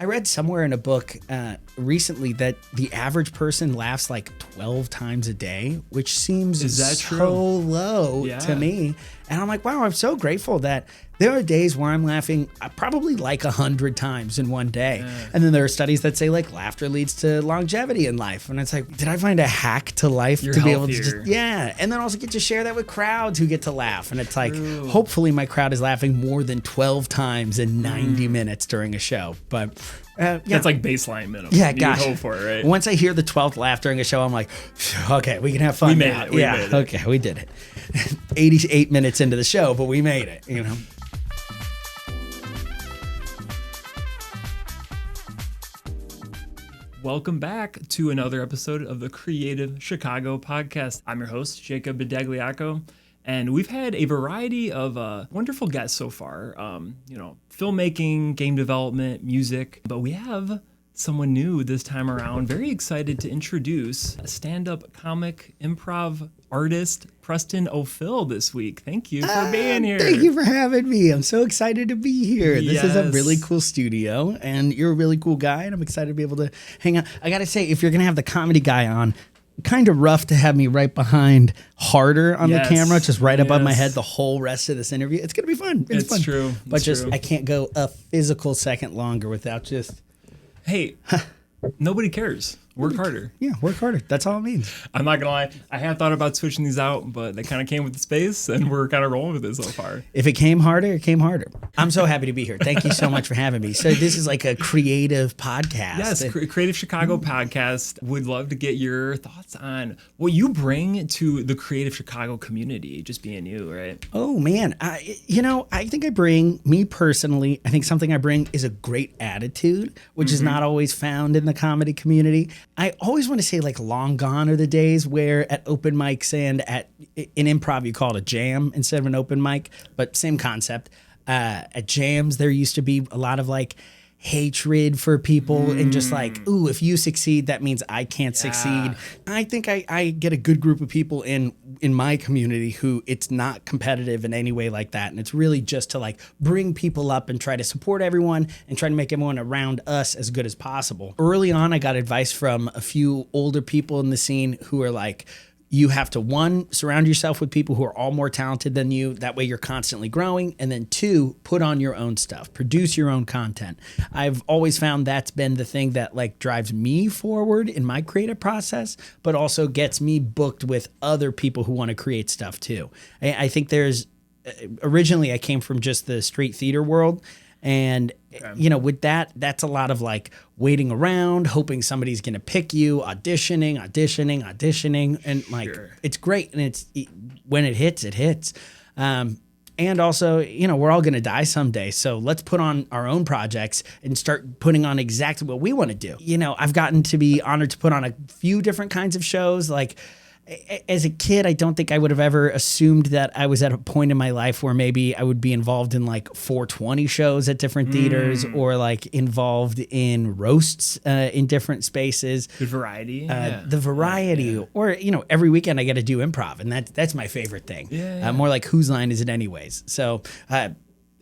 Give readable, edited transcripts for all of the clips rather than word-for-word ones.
I read somewhere in a book recently that the average person laughs like 12 times a day, which seems so low to me. And I'm like, wow, I'm so grateful that there are days where I'm laughing probably like 100 times in one day. Yeah. And then there are studies that say like laughter leads to longevity in life. And it's like, did I find a hack to life to be able to just, and then also get to share that with crowds who get to laugh. And it's like, hopefully my crowd is laughing more than 12 times in 90 minutes during a show. But that's like baseline minimum. Yeah, you gosh. Hope for it, right? Once I hear the 12th laugh during a show, I'm like, okay, we can have fun. We made it. We made it. Okay, we did it. 88 minutes into the show, but we made it, you know. Welcome back to another episode of the Creative Chicago podcast. I'm your host, Jacob Badagliacco, and we've had a variety of wonderful guests so far. Filmmaking, game development, music, but we have someone new this time around. Very excited to introduce a stand-up comic, improv artist, Preston O'Phil this week. Thank you for being here. Thank you for having me. I'm so excited to be here. This is a really cool studio, and you're a really cool guy, and I'm excited to be able to hang out. I got to say, if you're going to have the comedy guy on, kind of rough to have me right behind Harder on the camera, just right above my head the whole rest of this interview. It's going to be fun. It's fun. True. But I can't go a physical second longer without just... Hey, nobody cares. Work harder. Yeah, work harder. That's all it means. I'm not gonna lie. I have thought about switching these out, but they kind of came with the space, and we're kind of rolling with it so far. If it came harder, it came harder. I'm so happy to be here. Thank you so much for having me. So this is like a creative podcast. Yes, Creative Chicago podcast. Would love to get your thoughts on what you bring to the Creative Chicago community, just being you, right? Oh, man. I think me personally, I think something I bring is a great attitude, which is not always found in the comedy community. I always want to say like long gone are the days where at open mics and in improv you call it a jam instead of an open mic, but same concept. At jams there used to be a lot of like hatred for people and just like, ooh, if you succeed, that means I can't succeed. I think I get a good group of people in my community who it's not competitive in any way like that. And it's really just to like bring people up and try to support everyone and try to make everyone around us as good as possible. Early on, I got advice from a few older people in the scene who are like, you have to, one, surround yourself with people who are all more talented than you. That way you're constantly growing. And then two, put on your own stuff, produce your own content. I've always found that's been the thing that like drives me forward in my creative process, but also gets me booked with other people who want to create stuff too. I think originally I came from just the straight theater world. And, with that's a lot of like waiting around, hoping somebody's going to pick you, auditioning. And like, It's great. And when it hits, it hits. And also, we're all going to die someday. So let's put on our own projects and start putting on exactly what we want to do. I've gotten to be honored to put on a few different kinds of shows. Like, as a kid, I don't think I would have ever assumed that I was at a point in my life where maybe I would be involved in like 420 shows at different theaters or like involved in roasts in different spaces. The variety. The variety. Or, every weekend I get to do improv, and that's my favorite thing. More like whose line is it anyways? So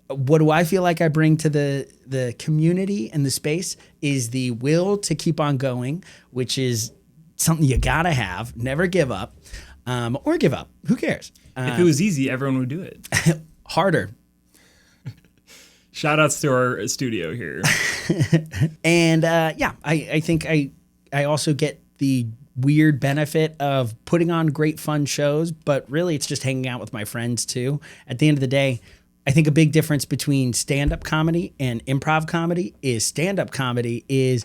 what do I feel like I bring to the community and the space is the will to keep on going, which is something you gotta have. Never give up, or give up. Who cares? If it was easy, everyone would do it. Harder. Shout outs to our studio here. And I think I also get the weird benefit of putting on great fun shows, but really it's just hanging out with my friends too. At the end of the day, I think a big difference between stand-up comedy and improv comedy is stand-up comedy is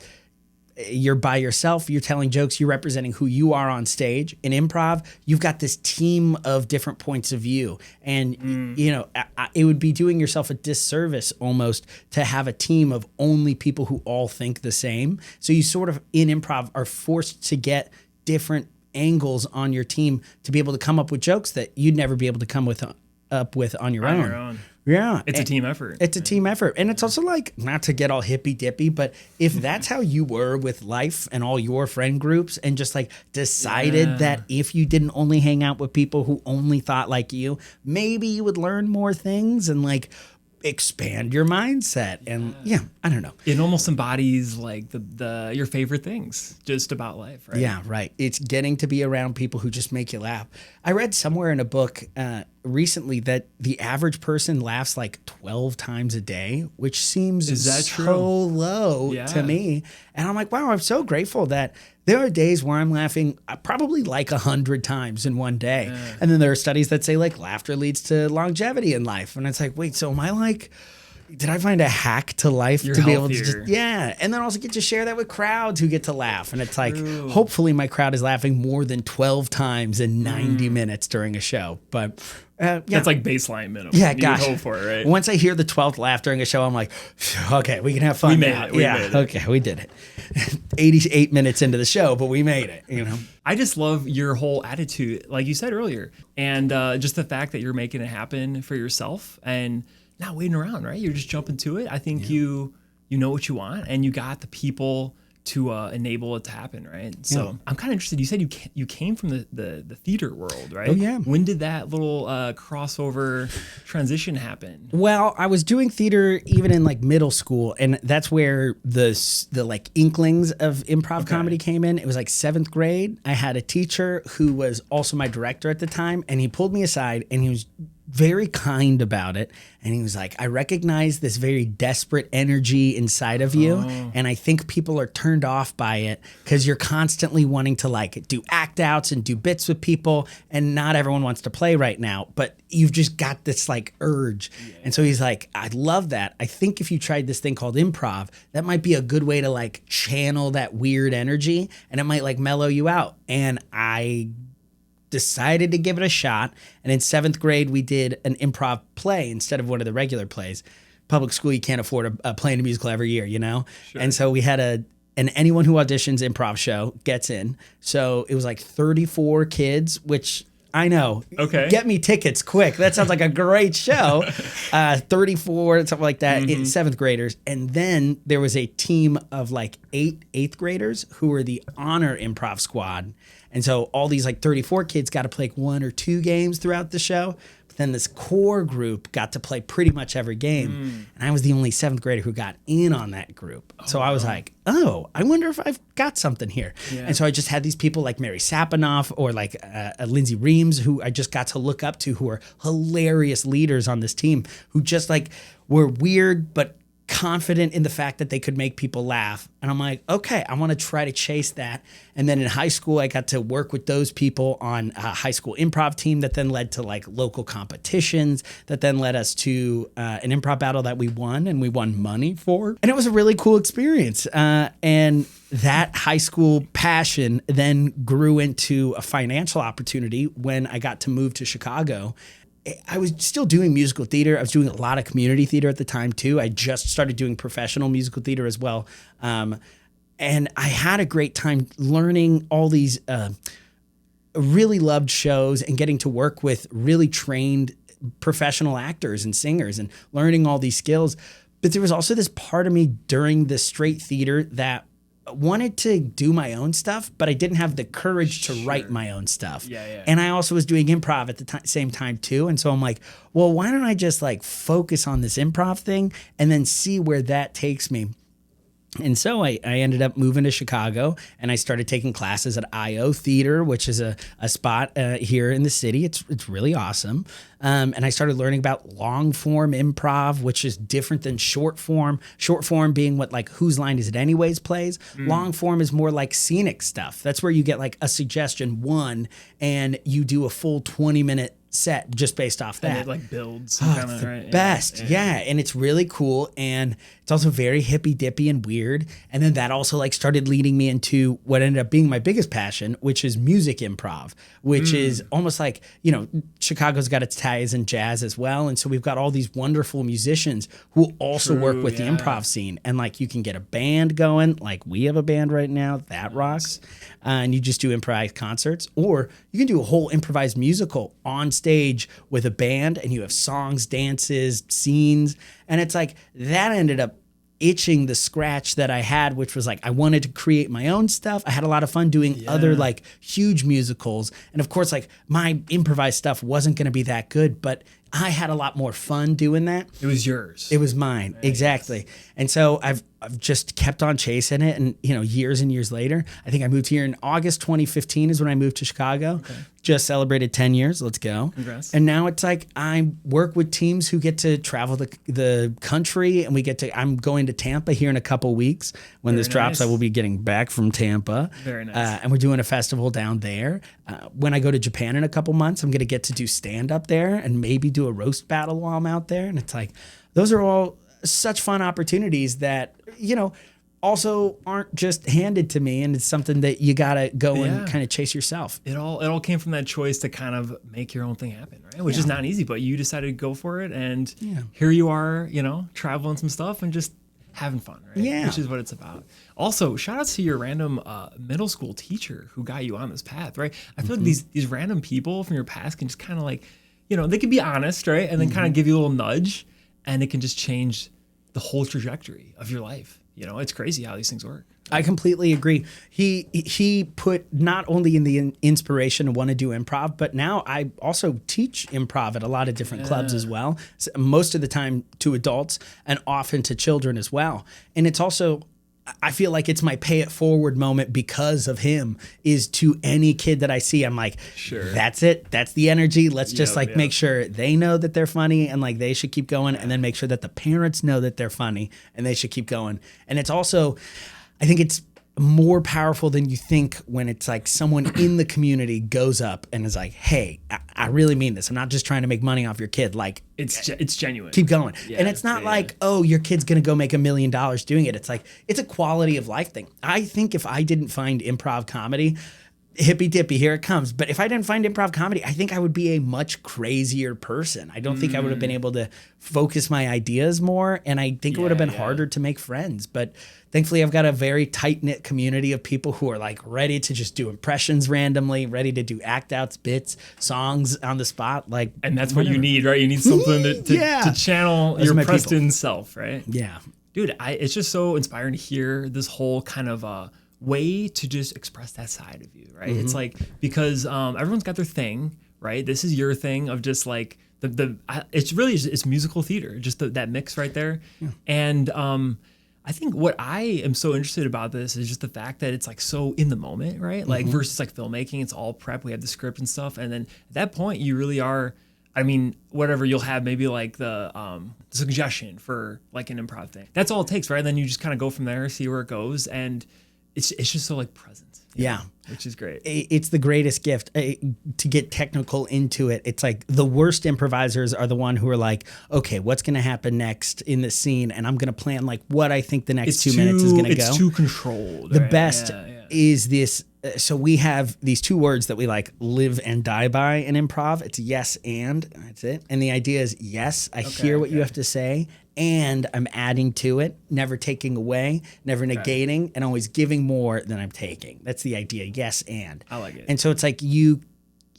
you're by yourself, you're telling jokes, you're representing who you are on stage. In improv, you've got this team of different points of view. And, it would be doing yourself a disservice almost to have a team of only people who all think the same. So you sort of, in improv, are forced to get different angles on your team to be able to come up with jokes that you'd never be able to come up with on your own. Yeah. It's a team effort. It's a team effort. And it's also like, not to get all hippy dippy, but if that's how you were with life and all your friend groups and just like decided that if you didn't only hang out with people who only thought like you, maybe you would learn more things and like expand your mindset. And yeah, I don't know. It almost embodies like the your favorite things just about life, right? Yeah, right. It's getting to be around people who just make you laugh. I read somewhere in a book recently that the average person laughs like 12 times a day, which seems so low to me. And I'm like, wow, I'm so grateful that there are days where I'm laughing probably like 100 times in one day. Yeah. And then there are studies that say like laughter leads to longevity in life. And it's like, wait, so am I like, did I find a hack to life to be able to just, and then also get to share that with crowds who get to laugh. And it's like, hopefully my crowd is laughing more than 12 times in 90 minutes during a show. But that's like baseline minimum. Yeah, gosh. You hope for it, right? Once I hear the 12th laugh during a show, I'm like, okay, we can have fun. We made it. We made it. Okay, we did it. 88 minutes into the show, but we made it, you know? I just love your whole attitude, like you said earlier, and just the fact that you're making it happen for yourself and not waiting around, right? You're just jumping to it. I think you know what you want, and you got the people to enable it to happen, right? So I'm kind of interested. You said you came from the theater world, right? Oh yeah. When did that little crossover transition happen? Well, I was doing theater even in like middle school, and that's where the like inklings of improv comedy came in. It was like 7th grade. I had a teacher who was also my director at the time, and he pulled me aside and he was very kind about it. And he was like, I recognize this very desperate energy inside of you. And I think people are turned off by it because you're constantly wanting to like do act outs and do bits with people. And not everyone wants to play right now, but you've just got this like urge. Yeah. And so he's like, I love that. I think if you tried this thing called improv, that might be a good way to like channel that weird energy and it might like mellow you out. And I decided to give it a shot. And in 7th grade, we did an improv play instead of one of the regular plays. Public school, you can't afford a play and a musical every year, you know? Sure. And so we had an anyone who auditions improv show gets in. So it was like 34 kids, which I know. Okay. Get me tickets quick. That sounds like a great show. 34, something like that, 7th graders. And then there was a team of like 8th graders who were the honor improv squad. And so all these like 34 kids got to play like 1 or 2 games throughout the show. But then this core group got to play pretty much every game. And I was the only 7th grader who got in on that group. So I was like, oh, I wonder if I've got something here. Yeah. And so I just had these people like Mary Sapinoff or like Lindsay Reams, who I just got to look up to, who are hilarious leaders on this team, who just like were weird but confident in the fact that they could make people laugh. And I'm like, okay, I want to try to chase that. And then in high school, I got to work with those people on a high school improv team that then led to like local competitions that then led us to an improv battle that we won, and we won money for. And it was a really cool experience. And that high school passion then grew into a financial opportunity when I got to move to Chicago. I was still doing musical theater. I was doing a lot of community theater at the time too. I just started doing professional musical theater as well. And I had a great time learning all these really loved shows and getting to work with really trained professional actors and singers and learning all these skills. But there was also this part of me during the straight theater that wanted to do my own stuff, but I didn't have the courage to write my own stuff. Yeah. And I also was doing improv at the same time too. And so I'm like, well, why don't I just like focus on this improv thing and then see where that takes me? And so I ended up moving to Chicago, and I started taking classes at IO Theater, which is a spot here in the city. It's really awesome. And I started learning about long form improv, which is different than short form. Short form being what like Whose Line Is It Anyways plays. Long form is more like scenic stuff. That's where you get like a suggestion and you do a full 20-minute set just based off that. And it like builds. It's the right? best. Yeah. And it's really cool. And it's also very hippy dippy and weird. And then that also like started leading me into what ended up being my biggest passion, which is music improv, which is almost like, you know, Chicago's got its ties in jazz as well. And so we've got all these wonderful musicians who also work with the improv scene. And like you can get a band going, like we have a band right now that rocks. And you just do improvised concerts, or you can do a whole improvised musical on stage with a band, and you have songs, dances, scenes. And it's like that ended up itching the scratch that I had, which was like I wanted to create my own stuff. I had a lot of fun doing other like huge musicals. And of course, like my improvised stuff wasn't going to be that good, but I had a lot more fun doing that. It was yours. It was mine. Exactly. And so I've just kept on chasing it. And, years and years later, I think I moved here in August 2015 is when I moved to Chicago. Okay. Just celebrated 10 years. Let's go. Congrats. And now it's like I work with teams who get to travel the country, and I'm going to Tampa here in a couple weeks. When this drops, I will be getting back from Tampa. Very nice. And we're doing a festival down there. When I go to Japan in a couple months, I'm going to get to do stand-up there and maybe do a roast battle while I'm out there. And it's like, those are all such fun opportunities that, also aren't just handed to me, and it's something that you gotta go and kind of chase yourself. It all came from that choice to kind of make your own thing happen, right? Which is not easy, but you decided to go for it, and here you are, traveling some stuff and just having fun, right? Yeah. Which is what it's about. Also, shout out to your random middle school teacher who got you on this path, right? I feel like these random people from your past can just kind of like, they can be honest, right? And then kind of give you a little nudge, and it can just change the whole trajectory of your life. It's crazy how these things work. I completely agree. He put not only in the inspiration to want to do improv, but now I also teach improv at a lot of different clubs as well. So most of the time to adults and often to children as well. And it's also, I feel like it's my pay it forward moment because of him, is to any kid that I see, I'm like, sure, that's it. That's the energy. Let's just make sure they know that they're funny and like they should keep going, and then make sure that the parents know that they're funny and they should keep going. And it's also, I think it's more powerful than you think when it's like someone in the community goes up and is like, hey, I really mean this. I'm not just trying to make money off your kid. Like, it's genuine. Keep going. And it's not like, oh, your kid's going to go make $1 million doing it. It's like, it's a quality of life thing. I think if I didn't find improv comedy, hippy dippy, here it comes. But if I didn't find improv comedy, I think I would be a much crazier person. I don't think I would have been able to focus my ideas more. And I think it would have been harder to make friends. But thankfully, I've got a very tight-knit community of people who are like ready to just do impressions randomly, ready to do act outs, bits, songs on the spot. Like, and that's what you need, right? You need something to channel your Preston self, right? Yeah. Dude, it's just so inspiring to hear this whole kind of way to just express that side of you, right? It's like, because everyone's got their thing, right? This is your thing of just like it's musical theater, just that mix right there. Yeah. And I think what I am so interested about this is just the fact that it's like so in the moment, right? Like versus like filmmaking, it's all prep. We have the script and stuff, and then at that point, you really are. I mean, whatever you'll have, maybe like the suggestion for like an improv thing. That's all it takes, right? And then you just kind of go from there, see where it goes, and it's just so like present. Yeah. Which is great. It's the greatest gift to get technical into it. It's like the worst improvisers are the one who are like, okay, what's going to happen next in the scene? And I'm going to plan like what I think the next 2 minutes is going to go. It's too controlled. The best is this. So we have these 2 words that we like live and die by in improv. It's yes and. That's it. And the idea is yes, I hear what you have to say, and I'm adding to it, never taking away, never negating, and always giving more than I'm taking. That's the idea. Yes and. I like it. And so it's like you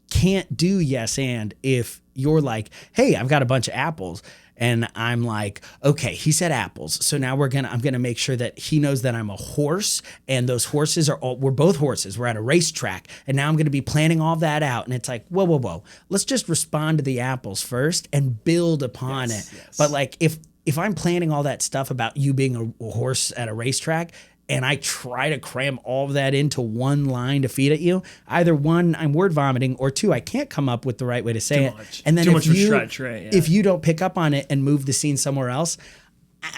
can't do yes and if you're like, hey, I've got a bunch of apples. And I'm like, okay, he said apples. So now I'm gonna make sure that he knows that I'm a horse, and those horses we're both horses. We're at a racetrack, and now I'm gonna be planning all that out. And it's like, whoa. Let's just respond to the apples first and build upon it. Yes. But like if I'm planning all that stuff about you being a horse at a racetrack, and I try to cram all of that into one line to feed at you, either 1, I'm word vomiting, or 2, I can't come up with the right way to say it. And then if you don't pick up on it and move the scene somewhere else,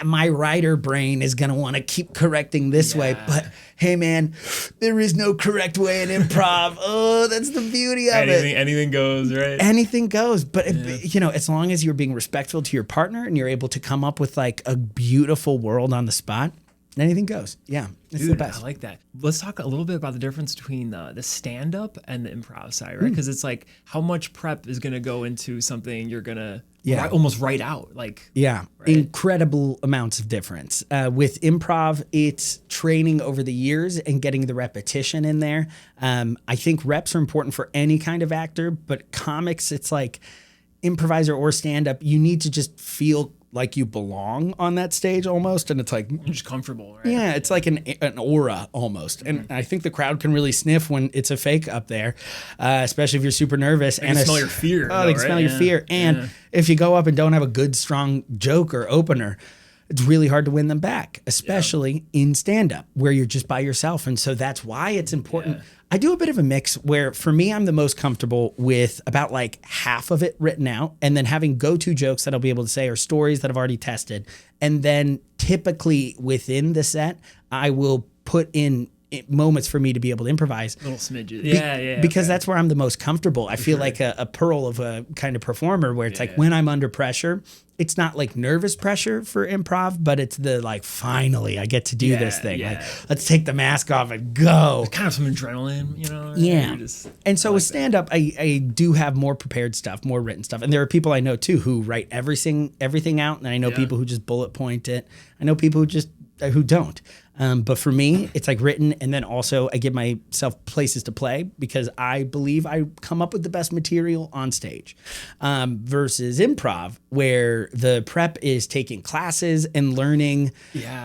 my writer brain is going to want to keep correcting this way. But hey, man, there is no correct way in improv. Oh, that's the beauty of it. Anything goes, right? Anything goes. But, as long as you're being respectful to your partner and you're able to come up with like a beautiful world on the spot, anything goes. Yeah, it's the best. I like that. Let's talk a little bit about the difference between the stand-up and the improv side, right? Because it's like how much prep is going to go into something you're going to almost write out. Like, incredible amounts of difference. With improv, it's training over the years and getting the repetition in there. I think reps are important for any kind of actor, but comics, it's like improviser or stand-up, you need to just feel like you belong on that stage almost. And it's like, You're just comfortable, right? yeah, it's like an aura almost. And I think the crowd can really sniff when it's a fake up there, especially if you're super nervous. They can smell your fear. Oh, they can smell your fear. And if you go up and don't have a good, strong joke or opener, it's really hard to win them back, especially in stand-up where you're just by yourself. And so that's why it's important. I do a bit of a mix where for me, I'm the most comfortable with about like half of it written out and then having go-to jokes that I'll be able to say or stories that I've already tested. And then typically within the set, I will put in moments for me to be able to improvise. Little smidges. Because that's where I'm the most comfortable. I feel like a pearl of a kind of performer where it's like when I'm under pressure, it's not like nervous pressure for improv, but it's the like, finally I get to do this thing. Like, let's take the mask off and go. Kind of some adrenaline, you know? Yeah. And so with stand-up, I do have more prepared stuff, more written stuff. And there are people I know too who write everything out. And I know people who just bullet point it. I know people who don't. But for me, it's like written, and then also I give myself places to play because I believe I come up with the best material on stage versus improv, where the prep is taking classes and learning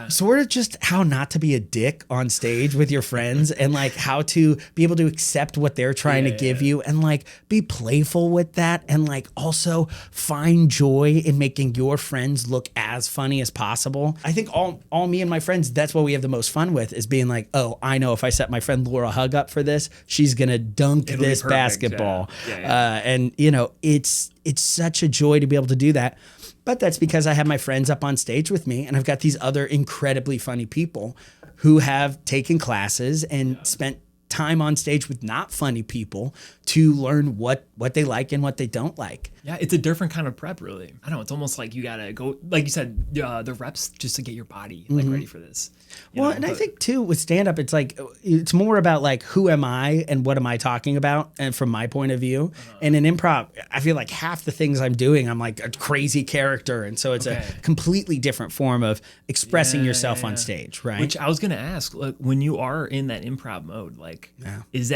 sort of just how not to be a dick on stage with your friends and like how to be able to accept what they're trying to give you and like be playful with that and like also find joy in making your friends look as funny as possible. I think all me and my friends, that's what we have the most fun with is being like, oh, I know if I set my friend Laura Hug up for this, she's gonna dunk this basketball. And you know, it's such a joy to be able to do that. But that's because I have my friends up on stage with me and I've got these other incredibly funny people who have taken classes and spent time on stage with not funny people to learn what they like and what they don't like. Yeah, it's a different kind of prep, really. I don't know. It's almost like you gotta go, like you said, the reps just to get your body like ready for this. I think too with stand up, it's like it's more about like who am I and what am I talking about, and from my point of view. And in improv, I feel like half the things I'm doing, I'm like a crazy character, and so it's a completely different form of expressing yourself on stage, right? Which I was gonna ask, like when you are in that improv mode, like is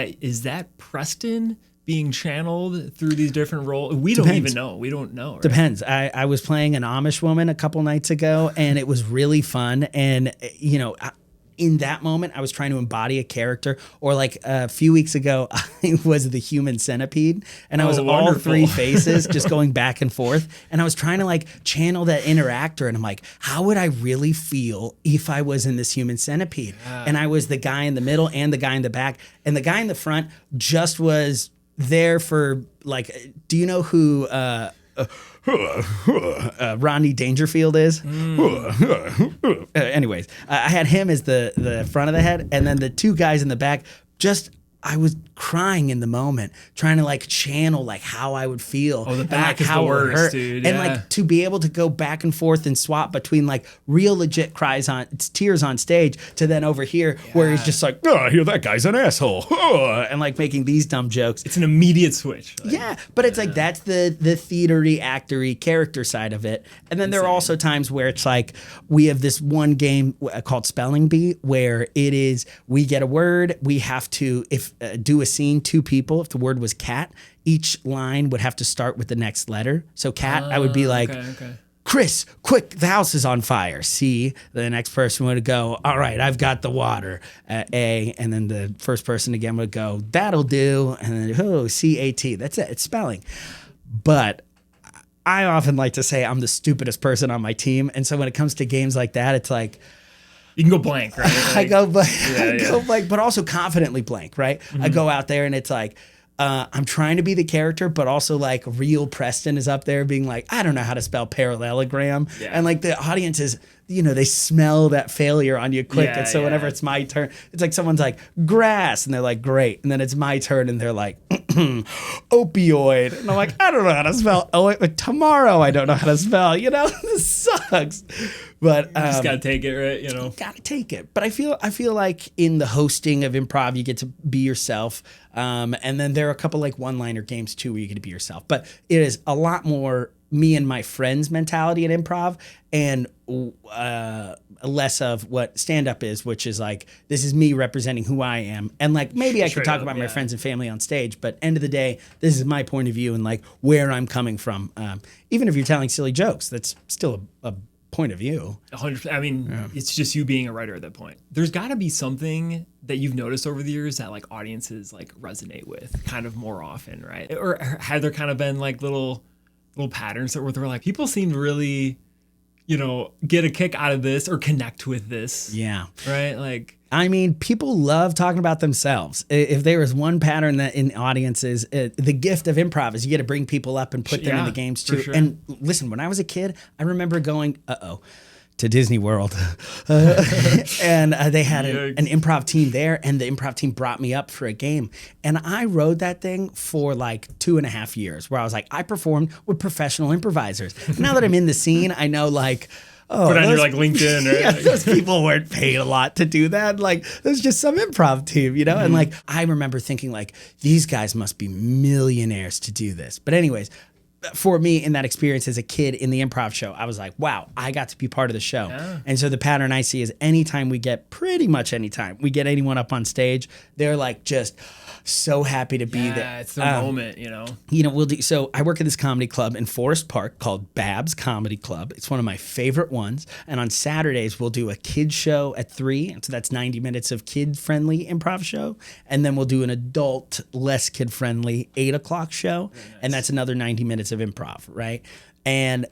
that Preston being channeled through these different roles? We don't even know. We don't know. Right? Depends. I was playing an Amish woman a couple nights ago, and it was really fun. And, you know, in that moment, I was trying to embody a character. Or like a few weeks ago, I was the human centipede, and I was all three faces just going back and forth. And I was trying to like channel that inner actor. And I'm like, how would I really feel if I was in this human centipede? And I was the guy in the middle and the guy in the back. And the guy in the front just was there for like, do you know who Rodney Dangerfield is? Anyways, I had him as the front of the head, and then the two guys in the back. I was crying in the moment, trying to like channel like how I would feel. Oh, the back and, like, is how the worst, it hurt. dude. And like to be able to go back and forth and swap between like real legit tears on stage to then over here where he's just like, oh, I hear that guy's an asshole, and like making these dumb jokes. It's an immediate switch. Like, But it's like that's the theatery, actory character side of it. And then there are also times where it's like we have this one game called Spelling Bee where it is we get a word, we have to do a scene, two people. If the word was cat, each line would have to start with the next letter. So cat, I would be like, Chris, quick, the house is on fire. C, the next person would go, all right, I've got the water. A, and then the first person again would go, that'll do. And then, C-A-T. That's it. It's spelling. But I often like to say I'm the stupidest person on my team. And so when it comes to games like that, it's like, you can go blank, right? Like, I go blank, but also confidently blank, right? I go out there and it's like, I'm trying to be the character, but also like real Preston is up there being like, I don't know how to spell parallelogram. And like the audience is, you know, they smell that failure on you quick. And so whenever it's my turn, it's like someone's like grass and they're like, great. And then it's my turn and they're like, opioid. And I'm like, I don't know how to spell. Tomorrow I don't know how to spell, you know, this sucks. But you just gotta take it, right? You know, gotta take it. But I feel like in the hosting of improv, you get to be yourself. And then there are a couple like one-liner games too where you get to be yourself. But it is a lot more me and my friends mentality in improv, and less of what stand-up is, which is like, this is me representing who I am. And like, maybe I could talk about my friends and family on stage, but end of the day, this is my point of view and like where I'm coming from. Even if you're telling silly jokes, that's still a point of view. 100%. I mean, it's just you being a writer at that point. There's got to be something that you've noticed over the years that like audiences like resonate with kind of more often, right? Or have there kind of been like little patterns that where they're like, people seem to really, get a kick out of this or connect with this. Yeah. Right? Like, I mean, people love talking about themselves. If there is one pattern that in audiences, the gift of improv is you get to bring people up and put them in the games too. Sure. And listen, when I was a kid, I remember going, to Disney World. And they had an improv team there, and the improv team brought me up for a game. And I rode that thing for like 2.5 years, where I was like, I performed with professional improvisers. Now that I'm in the scene, I know like, put on your like LinkedIn, right? Yeah, those people weren't paid a lot to do that. Like, there's just some improv team, And like, I remember thinking like, these guys must be millionaires to do this. But anyways, for me in that experience as a kid in the improv show, I was like, wow, I got to be part of the show. Yeah. And so the pattern I see is anytime we get anyone up on stage, they're like just so happy to be there. Yeah, it's the moment, We'll do. So I work at this comedy club in Forest Park called Babs Comedy Club. It's one of my favorite ones. And on Saturdays, we'll do a kid show at 3. And so that's 90 minutes of kid-friendly improv show. And then we'll do an adult, less kid-friendly 8 o'clock show. Nice. And that's another 90 minutes of improv, right? And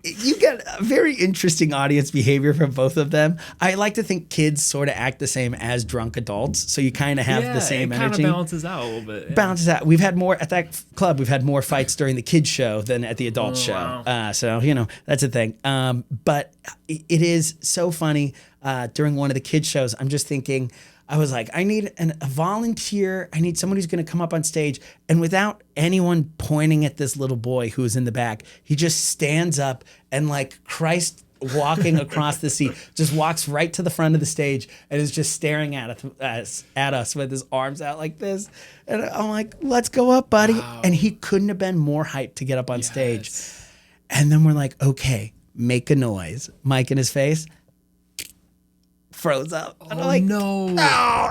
you get a very interesting audience behavior from both of them. I like to think kids sort of act the same as drunk adults, so you kind of have the same energy. It kind of balances out a little bit. Yeah. Balances out. We've had more at that club. We've had more fights during the kids show than at the adult show. Wow. So that's a thing. But it is so funny. During one of the kids shows, I'm just thinking, I was like, I need a volunteer. I need someone who's going to come up on stage. And without anyone pointing at this little boy who is in the back, he just stands up and like Christ walking across the sea, just walks right to the front of the stage and is just staring at us with his arms out like this. And I'm like, let's go up, buddy. Wow. And he couldn't have been more hyped to get up on stage. And then we're like, okay, make a noise. Mic in his face. Froze up. And I'm like, no.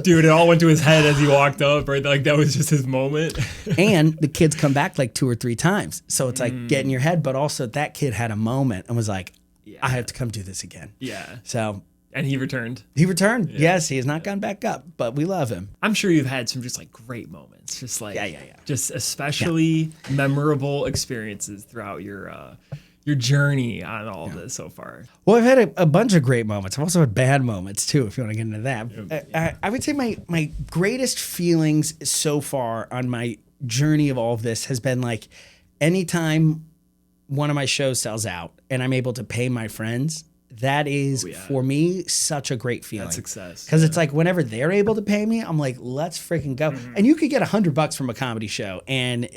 Dude, it all went to his head as he walked up, right? Like that was just his moment. And the kids come back like 2 or 3 times. So it's like get in your head, but also that kid had a moment and was like, I have to come do this again. Yeah. So. And he returned. He returned. Yeah. Yes, he has not gone back up, but we love him. I'm sure you've had some just like great moments. Just like, just especially memorable experiences throughout your journey on all of this so far. Well, I've had a bunch of great moments. I've also had bad moments too, if you want to get into that. I would say my greatest feelings so far on my journey of all of this has been like anytime one of my shows sells out and I'm able to pay my friends, that is for me such a great feeling. That's success. Because it's like whenever they're able to pay me, I'm like, let's freaking go. Mm-hmm. And you could get $100 from a comedy show, and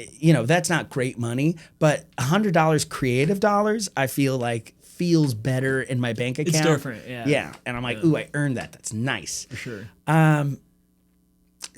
that's not great money, but $100 creative dollars, I feel like feels better in my bank account. It's different, yeah. Yeah, and I'm like, ooh, I earned that. That's nice. For sure.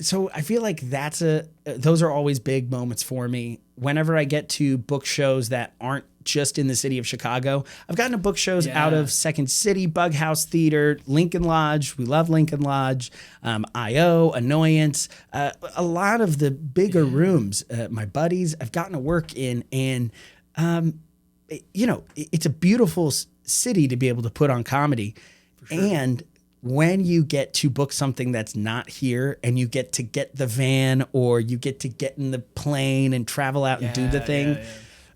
So I feel like those are always big moments for me. Whenever I get to book shows that aren't just in the city of Chicago, I've gotten to book shows out of Second City, Bug House Theater, Lincoln Lodge. We love Lincoln Lodge, I.O., Annoyance, a lot of the bigger rooms. My buddies, I've gotten to work in, and it's a beautiful city to be able to put on comedy. For sure. And when you get to book something that's not here and you get to get the van or you get to get in the plane and travel out and do the thing.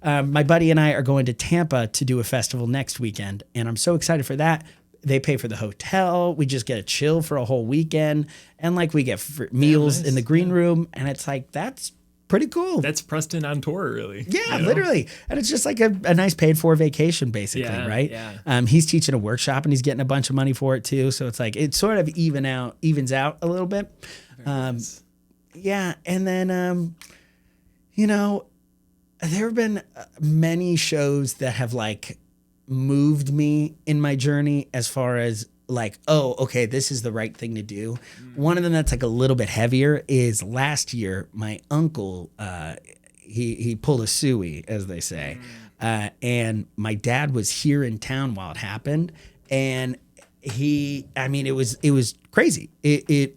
My buddy and I are going to Tampa to do a festival next weekend, and I'm so excited for that. They pay for the hotel. We just get to chill for a whole weekend, and like we get meals in the green room, and it's like, that's pretty cool. That's Preston on tour, really. Yeah, literally. And it's just like a nice paid for vacation, basically, right? Yeah. He's teaching a workshop and he's getting a bunch of money for it too. So it's like, it sort of evens out a little bit. Nice. Yeah. And then, there have been many shows that have like moved me in my journey as far as like, oh, okay, this is the right thing to do. One of them that's like a little bit heavier is last year, my uncle, he pulled a suey, as they say. And my dad was here in town while it happened, and it was crazy. It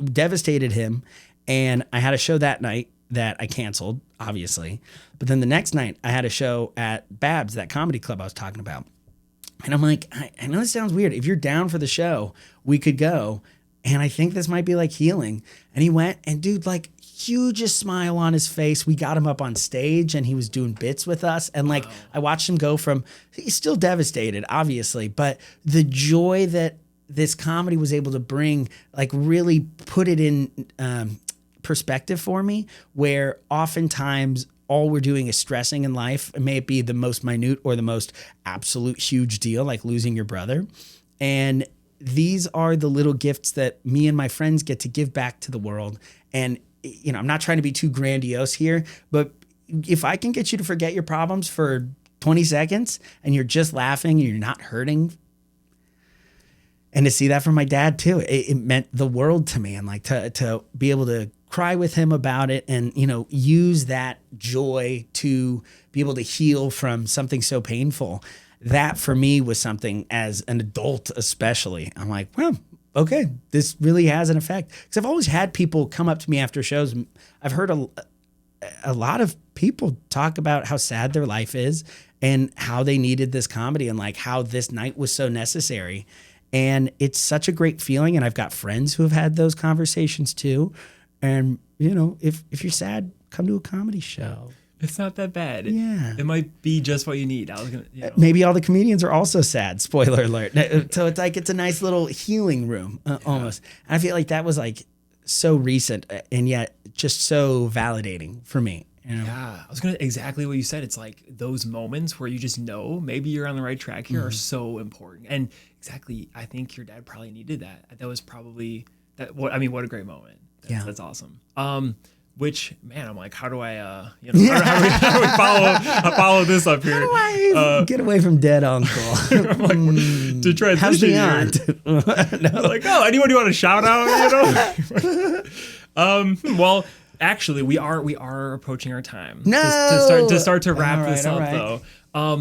devastated him, and I had a show that night that I canceled, obviously. But then the next night, I had a show at Babs, that comedy club I was talking about. And I'm like, I know this sounds weird. If you're down for the show, we could go. And I think this might be like healing. And he went, and dude, like, hugest smile on his face. We got him up on stage and he was doing bits with us. And like, I watched him go from, he's still devastated, obviously, but the joy that this comedy was able to bring, like, really put it in perspective for me, where oftentimes all we're doing is stressing in life. It may be the most minute or the most absolute huge deal, like losing your brother. And these are the little gifts that me and my friends get to give back to the world. And, you know, I'm not trying to be too grandiose here, but if I can get you to forget your problems for 20 seconds and you're just laughing and you're not hurting, and to see that from my dad too, it meant the world to me. And like to be able to cry with him about it and, you know, use that joy to be able to heal from something so painful. That for me was something, as an adult especially, I'm like, well, okay, this really has an effect. Because I've always had people come up to me after shows. I've heard a lot of people talk about how sad their life is and how they needed this comedy and like how this night was so necessary. And it's such a great feeling. And I've got friends who have had those conversations too. And, you know, if you're sad, come to a comedy show. It's not that bad. Yeah. It might be just what you need. I was gonna, you know. Maybe all the comedians are also sad. Spoiler alert. So it's like, it's a nice little healing room almost. And I feel like that was like so recent and yet just so validating for me. You know? Yeah, I was gonna exactly what you said. It's like those moments where you just know maybe you're on the right track here are so important. And exactly, I think your dad probably needed that. That was probably that. What a great moment. That's awesome. Which, man, I'm like, how do I, how do we follow this up here? How do I get away from dead uncle? I'm like, to transition how's the aunt? No. Like, oh, anyone you want to shout out? You know. Well, actually, we are approaching our time. No. To start to wrap this up though.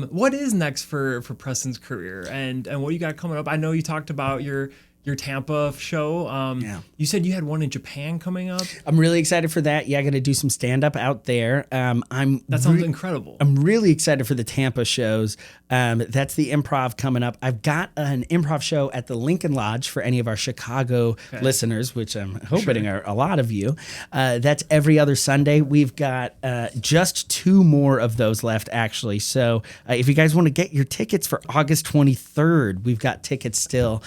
What is next for Preston's career and what you got coming up? I know you talked about your Tampa show. You said you had one in Japan coming up. I'm really excited for that. Yeah, I'm going to do some stand-up out there. That sounds incredible. I'm really excited for the Tampa shows. That's the Improv coming up. I've got an Improv show at the Lincoln Lodge for any of our Chicago listeners, which I'm hoping are a lot of you. That's every other Sunday. We've got just 2 more of those left, actually. So if you guys want to get your tickets for August 23rd, we've got tickets still.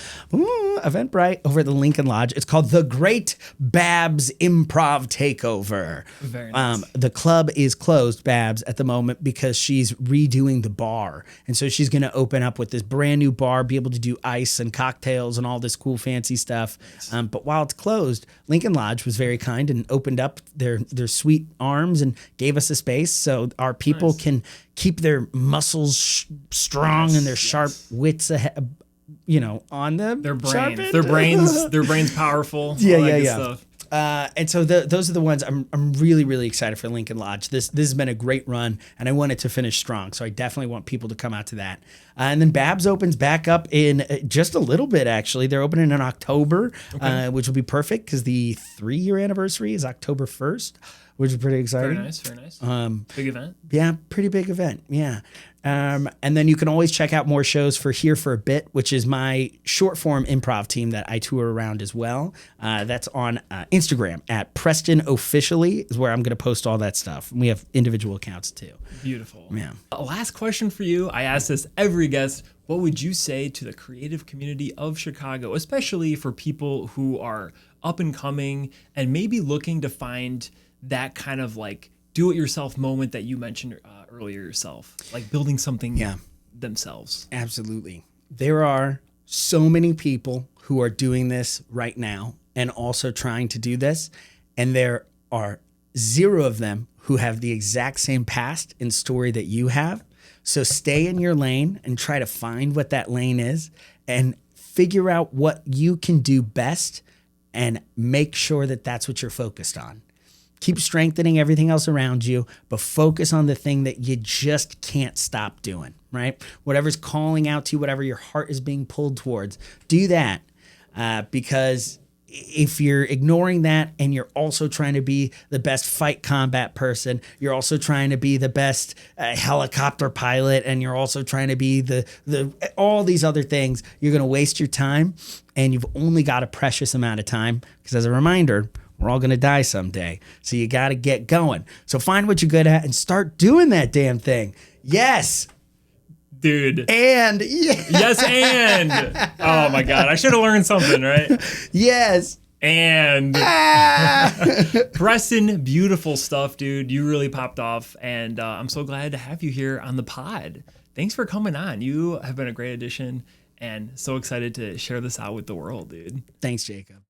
Eventbrite over at the Lincoln Lodge. It's called The Great Babs Improv Takeover. Very nice. The club is closed, Babs, at the moment because she's redoing the bar. And so she's going to open up with this brand new bar, be able to do ice and cocktails and all this cool fancy stuff. Nice. But while it's closed, Lincoln Lodge was very kind and opened up their sweet arms and gave us a space so our people can keep their muscles strong and their sharp wits ahead. You know, on them. Their brains powerful. Yeah. Stuff. And so those are the ones I'm really, really excited for Lincoln Lodge. This has been a great run, and I want it to finish strong. So I definitely want people to come out to that. And then Babs opens back up in just a little bit, actually. They're opening in October, which will be perfect because the 3-year anniversary is October 1st, which is pretty exciting. Very nice. Big event. Yeah, pretty big event. Yeah. And then you can always check out more shows for Here for a Bit, which is my short form improv team that I tour around as well. That's on Instagram at Preston Officially is where I'm going to post all that stuff. And we have individual accounts too. Beautiful. Yeah. Last question for you. I ask this every guest. What would you say to the creative community of Chicago, especially for people who are up and coming and maybe looking to find that kind of like do-it-yourself moment that you mentioned earlier yourself, like building something themselves? Absolutely. There are so many people who are doing this right now and also trying to do this, and there are 0 of them who have the exact same past and story that you have. So stay in your lane and try to find what that lane is and figure out what you can do best and make sure that that's what you're focused on. Keep strengthening everything else around you, but focus on the thing that you just can't stop doing, right? Whatever's calling out to you, whatever your heart is being pulled towards, do that. Because if you're ignoring that and you're also trying to be the best fight combat person, you're also trying to be the best helicopter pilot, and you're also trying to be the all these other things, you're going to waste your time, and you've only got a precious amount of time. Because as a reminder, we're all going to die someday. So you got to get going. So find what you're good at and start doing that damn thing. Yes. Dude. And yes, and. Oh my God. I should have learned something, right? Yes. And Preston, beautiful stuff, dude. You really popped off. And I'm so glad to have you here on the pod. Thanks for coming on. You have been a great addition, and so excited to share this out with the world, dude. Thanks, Jacob.